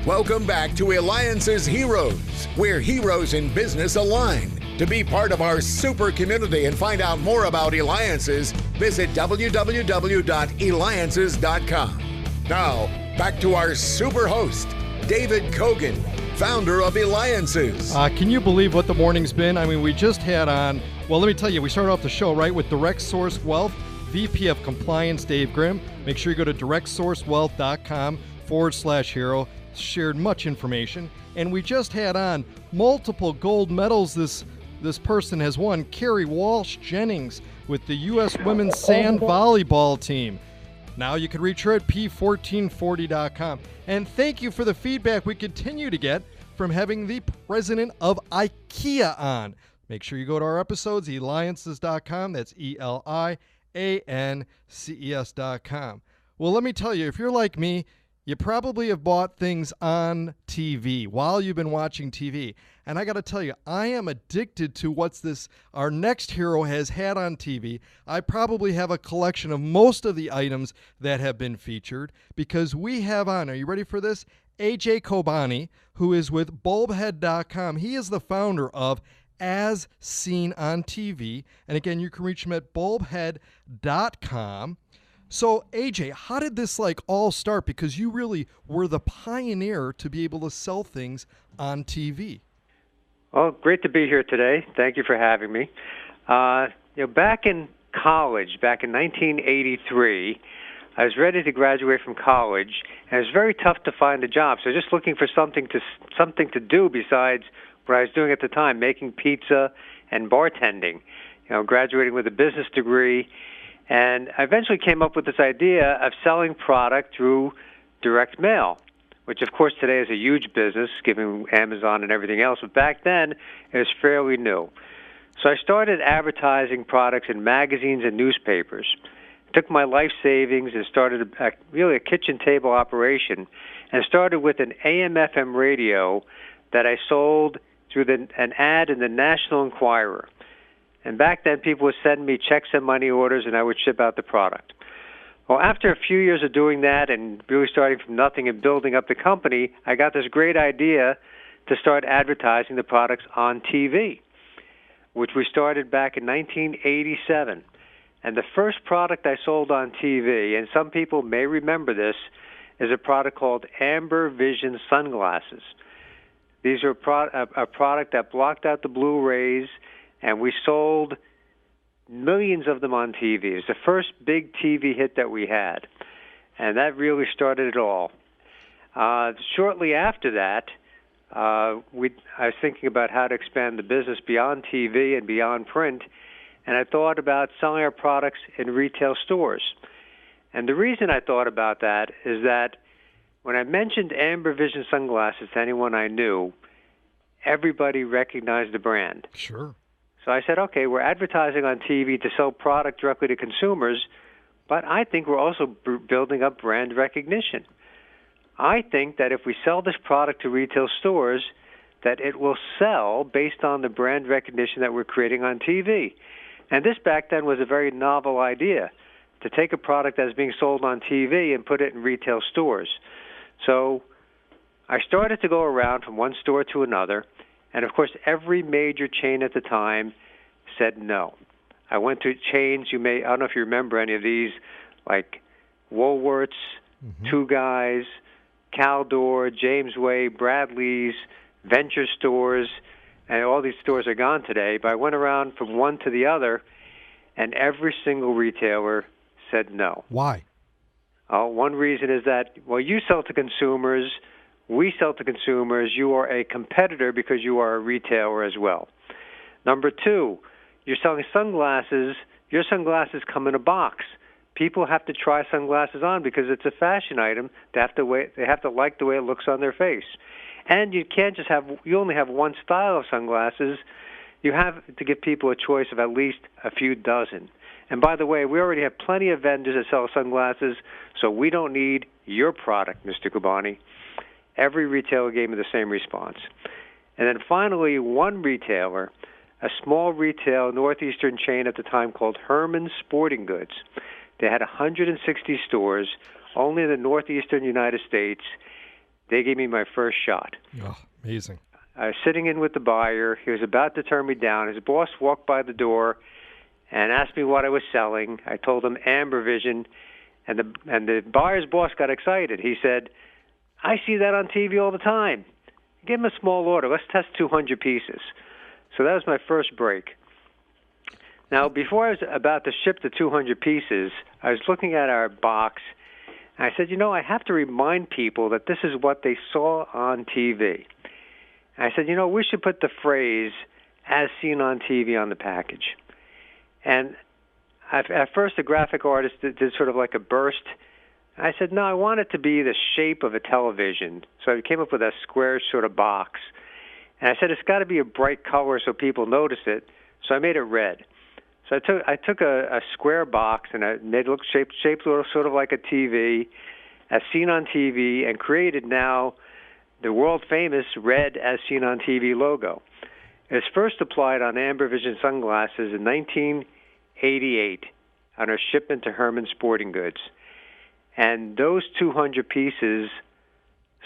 Welcome back to Eliances Heroes, where heroes in business align. To be part of our super community and find out more about Eliances, visit www.Eliances.com. Now, back to our super host, David Kogan, founder of Eliances. Can you believe what the morning's been? I mean, we just had on, well, let me tell you, we started off the show, right, with Direct Source Wealth, VP of Compliance, Dave Grimm. Make sure you go to directsourcewealth.com/hero. Shared much information. And we just had on multiple gold medals this person has won, Carrie Walsh Jennings with the U.S. Women's Sand Volleyball Team. Now you can reach her at p1440.com. And thank you for the feedback we continue to get from having the president of IKEA on. Make sure you go to our episodes, Eliances.com. That's Eliances.com. Well, let me tell you, if you're like me, you probably have bought things on TV while you've been watching TV. And I got to tell you, I am addicted to our next hero has had on TV. I probably have a collection of most of the items that have been featured because we have on, are you ready for this? AJ Khubani, who is with Bulbhead.com. He is the founder of As Seen on TV. And again, you can reach him at Bulbhead.com. So, AJ, how did this all start? Because you really were the pioneer to be able to sell things on TV. Well, great to be here today. Thank you for having me. Back in college, back in 1983, I was ready to graduate from college, and it was very tough to find a job. So just looking for something to do besides what I was doing at the time, making pizza and bartending. Graduating with a business degree. And I eventually came up with this idea of selling product through direct mail, which, of course, today is a huge business, given Amazon and everything else. But back then, it was fairly new. So I started advertising products in magazines and newspapers. Took my life savings and started really a kitchen table operation, and started with an AM/FM radio that I sold through an ad in the National Enquirer. And back then, people would send me checks and money orders, and I would ship out the product. Well, after a few years of doing that and really starting from nothing and building up the company, I got this great idea to start advertising the products on TV, which we started back in 1987. And the first product I sold on TV, and some people may remember this, is a product called Amber Vision sunglasses. These are a product that blocked out the blue rays, and we sold millions of them on TV. It was the first big TV hit that we had, and that really started it all. Shortly after that, I was thinking about how to expand the business beyond TV and beyond print, and I thought about selling our products in retail stores. And the reason I thought about that is that when I mentioned Amber Vision sunglasses to anyone I knew, everybody recognized the brand. Sure. So I said, okay, we're advertising on TV to sell product directly to consumers, but I think we're also building up brand recognition. I think that if we sell this product to retail stores, that it will sell based on the brand recognition that we're creating on TV. And this back then was a very novel idea, to take a product that's being sold on TV and put it in retail stores. So I started to go around from one store to another, and of course every major chain at the time said no. I went to chains, I don't know if you remember any of these, like Woolworths, Two Guys, Caldor, James Way, Bradley's, Venture Stores, and all these stores are gone today. But I went around from one to the other, and every single retailer said no. Why? One reason is that, well, you sell to consumers, we sell to consumers, you are a competitor because you are a retailer as well. Number two, you're selling sunglasses, your sunglasses come in a box. People have to try sunglasses on because it's a fashion item. They have to like the way it looks on their face. And you can't just you only have one style of sunglasses. You have to give people a choice of at least a few dozen. And by the way, we already have plenty of vendors that sell sunglasses, so we don't need your product, Mr. Khubani. Every retailer gave me the same response. And then finally, one retailer, a small retail northeastern chain at the time called Herman's Sporting Goods. They had 160 stores, only in the northeastern United States. they gave me my first shot. Oh, amazing. I was sitting in with the buyer. He was about to turn me down. His boss walked by the door and asked me what I was selling. I told him Amber Vision, and the buyer's boss got excited. He said, "I see that on TV all the time. Give him a small order. Let's test 200 pieces." So that was my first break. Now, before I was about to ship the 200 pieces, I was looking at our box, and I said, I have to remind people that this is what they saw on TV. And I said, we should put the phrase, "as seen on TV" on the package. And at first, the graphic artist did sort of like a burst. I said, no, I want it to be the shape of a television. So I came up with a square sort of box. And I said, it's got to be a bright color so people notice it. So I made it red. So I took a square box and I made it look shaped sort of like a TV, as seen on TV, and created now the world-famous red "as seen on TV" logo. It was first applied on Amber Vision sunglasses in 1988 on our shipment to Herman Sporting Goods. And those 200 pieces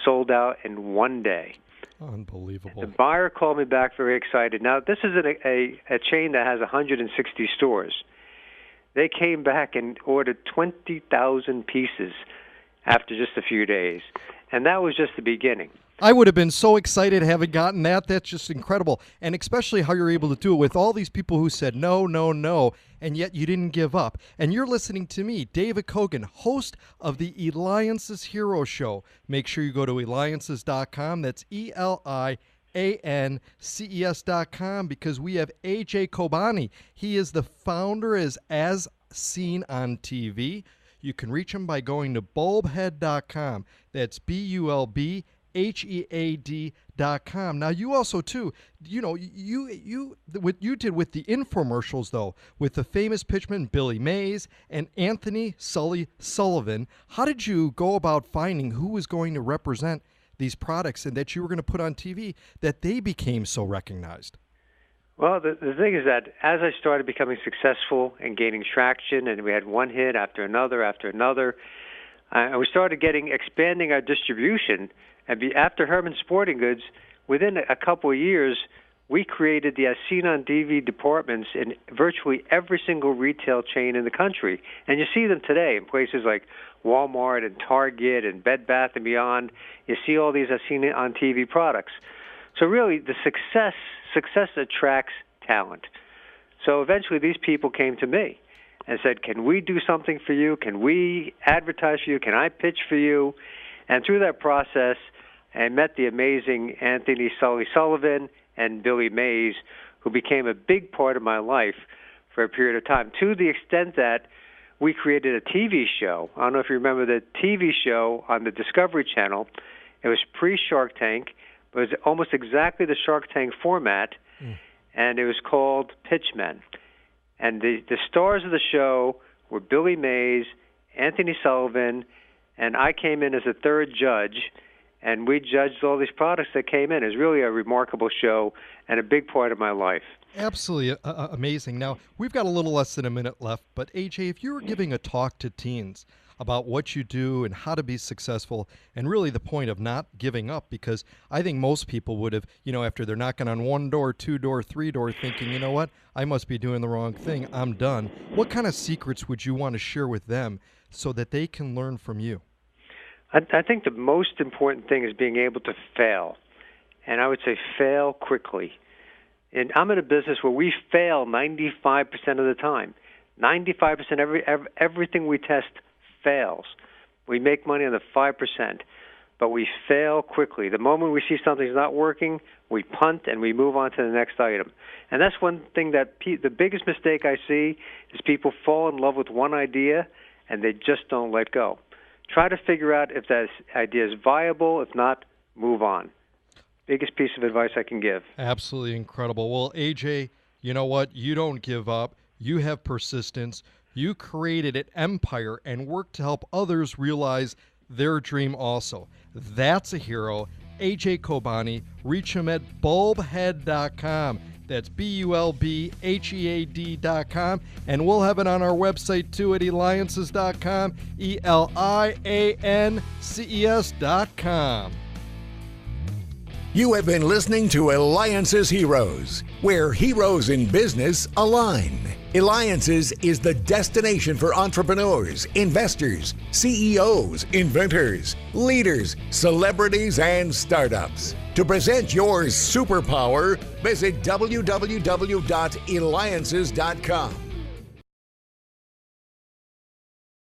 sold out in one day. Unbelievable. The buyer called me back very excited. Now, this is a chain that has 160 stores. They came back and ordered 20,000 pieces after just a few days. And that was just the beginning. I would have been so excited having gotten that. That's just incredible. And especially how you're able to do it with all these people who said no, no, no, and yet you didn't give up. And you're listening to me, David Kogan, host of the Eliances Hero Show. Make sure you go to Eliances.com. That's Eliances.com, because we have AJ Khubani. He is the founder as Seen on TV. You can reach him by going to Bulbhead.com. That's BULBHEAD.com. Now, you also, too, what you did with the infomercials, though, with the famous pitchman Billy Mays and Anthony Sully Sullivan, how did you go about finding who was going to represent these products and that you were going to put on TV that they became so recognized? Well, the thing is that as I started becoming successful and gaining traction, and we had one hit after another, and we started expanding our distribution. And after Herman Sporting Goods, within a couple of years, we created the As Seen on TV departments in virtually every single retail chain in the country. And you see them today in places like Walmart and Target and Bed Bath & Beyond. You see all these As Seen on TV products. So really, the success attracts talent. So eventually, these people came to me and said, "Can we do something for you? Can we advertise for you? Can I pitch for you?" And through that process, I met the amazing Anthony Sully Sullivan and Billy Mays, who became a big part of my life for a period of time, to the extent that we created a TV show. I don't know if you remember the TV show on the Discovery Channel. It was pre-Shark Tank, but it was almost exactly the Shark Tank format, and it was called Pitchmen. And the stars of the show were Billy Mays, Anthony Sullivan, and I came in as a third judge, and we judged all these products that came in. It was really a remarkable show and a big part of my life. Absolutely amazing. Now, we've got a little less than a minute left, but AJ, if you were giving a talk to teens about what you do and how to be successful, and really the point of not giving up, because I think most people would have, after they're knocking on one door, two door, three door, thinking, you know what, I must be doing the wrong thing, I'm done. What kind of secrets would you want to share with them so that they can learn from you? I think the most important thing is being able to fail, and I would say fail quickly. And I'm in a business where we fail 95% of the time. 95% everything we test fails. We make money on the 5%, but we fail quickly. The moment we see something's not working, we punt and we move on to the next item. And that's one thing that the biggest mistake I see is people fall in love with one idea and they just don't let go. Try to figure out if that idea is viable. If not, move on. Biggest piece of advice I can give. Absolutely incredible. Well, AJ, you know what? You don't give up. You have persistence. You created an empire and worked to help others realize their dream also. That's a hero. AJ Khubani. Reach him at Bulbhead.com. That's BULBHEAD.com. And we'll have it on our website too at Eliances.com. ELIANCES.com. You have been listening to Eliances Heroes, where heroes in business align. Eliances is the destination for entrepreneurs, investors, CEOs, inventors, leaders, celebrities, and startups. To present your superpower, visit www.eliances.com.